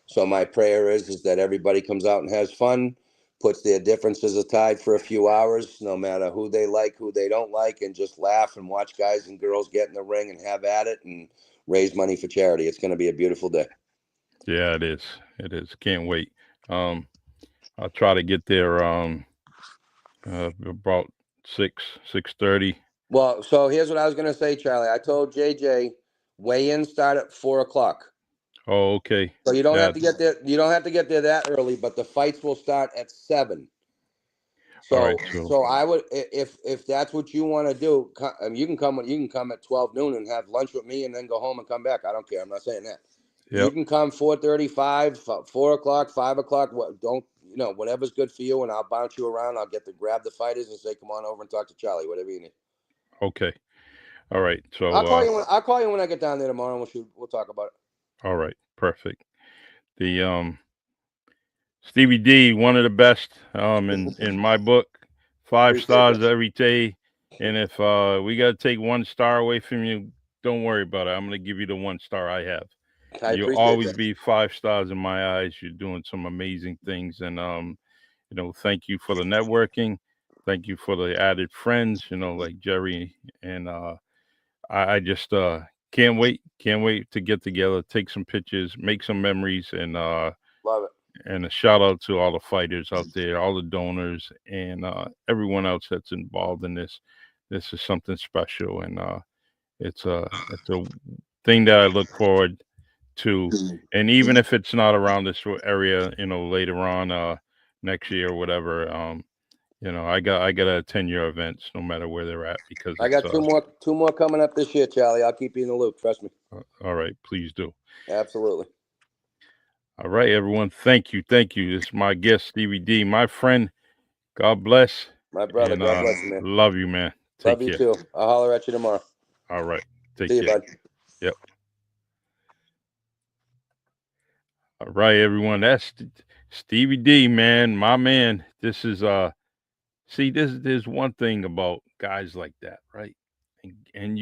So my prayer is that everybody comes out and has fun, puts their differences aside for a few hours, no matter who they like, who they don't like, and just laugh and watch guys and girls get in the ring and have at it and raise money for charity. It's going to be a beautiful day. Yeah, it is. It is. Can't wait. I'll try to get there about 6:30. Well, so here's what I was going to say, Charlie. I told JJ weigh-in start at 4:00. Oh, okay. So you don't have That to get there. You don't have to get there that early, but the fights will start at 7. all right. So I would, if that's what you want to do, you can come at 12 noon and have lunch with me and then go home and come back. I don't care. I'm not saying that. You Yep. can come 4:35, 4:00, 5:00. Whatever's good for you, and I'll bounce you around. I'll get to grab the fighters and say, come on over and talk to Charlie, whatever you need. Okay. All right. So I'll call you when I get down there tomorrow, and we'll talk about it. all right. Perfect. The Stevie D, one of the best in my book. 5 Appreciate stars that. every day. And if we got to take 1 star away from you, don't worry about it. I'm going to give you the 1 star I have. I You'll appreciate always that. be 5 stars in my eyes. You're doing some amazing things, and thank you for the networking. Thank you for the added friends. Like Jerry, and I just can't wait to get together, take some pictures, make some memories, and Love it. and a shout out to all the fighters out there, all the donors, and everyone else that's involved in this. This is something special, and it's a thing that I look forward to. And even if it's not around this area, later on next year or whatever, I gotta attend your events no matter where they're at, because I it's got two more coming up this year, Charlie. I'll keep you in the loop. Trust me. all right. Please do. Absolutely. All right, everyone. Thank you. This is my guest, Stevie D, my friend. God bless, My brother. and God bless you, man. love you, man. Take Love you care. too. I'll holler at you tomorrow. All right. Take See you, care. bud. Yep. All right, everyone. That's Stevie D, man, my man. This is see, there's one thing about guys like that, right? And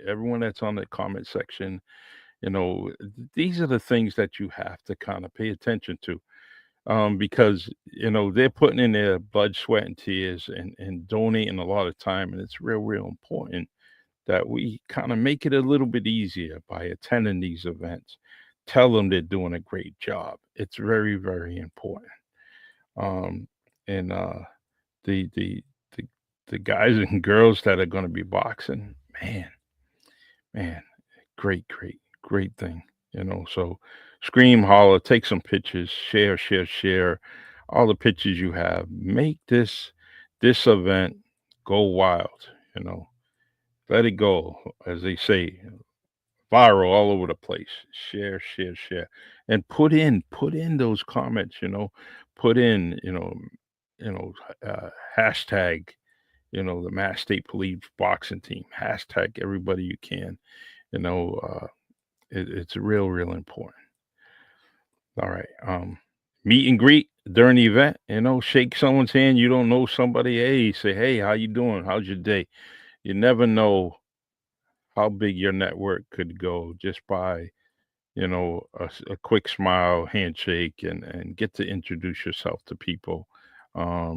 everyone that's on the comment section, these are the things that you have to kind of pay attention to, because they're putting in their blood, sweat, and tears, and donating a lot of time, and it's real important that we kind of make it a little bit easier by attending these events. Tell them they're doing a great job. It's very important. And the the the the guys and girls that are going to be boxing, man, great thing. So scream, holler, take some pictures, share all the pictures you have. Make this event go wild. Let it go, as they say, viral all over the place. Share, and put in those comments. Put in, you know, hashtag, the Mass State Police boxing team. Hashtag everybody you can. You know, it's real, real important. All right. Meet and greet during the event. Shake someone's hand. You don't know somebody. Hey, say, hey, how you doing? How's your day? You never know how big your network could go just by a quick smile, handshake, and get to introduce yourself to people,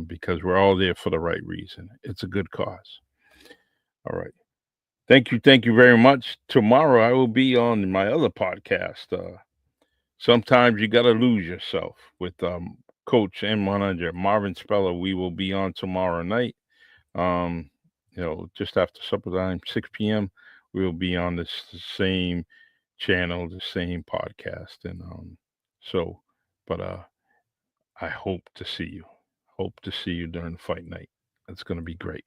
because we're all there for the right reason. It's a good cause. All right. Thank you very much. Tomorrow I will be on my other podcast. Sometimes you got to lose yourself with Coach and manager Marvin Speller. We will be on tomorrow night. Um, just after supper time, 6 p.m. We will be on this same channel, the same podcast, and so. But I hope to see you. Hope to see you during the fight night. It's going to be great.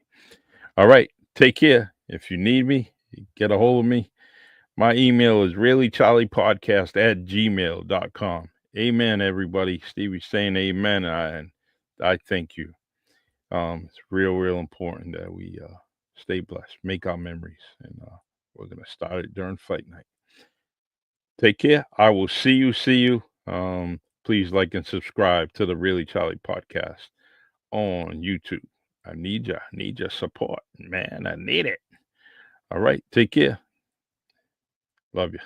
All right, take care. If you need me, get a hold of me. My email is reallycharliepodcast@gmail.com. Amen, everybody. Stevie's saying amen, and I thank you. It's real, real important that we stay blessed, make our memories, and we're going to start it during fight night. Take care. I will see you. See you. Please like and subscribe to the Really Charlie podcast on YouTube. I need ya. Need your support, man. I need it. All right. Take care. Love you.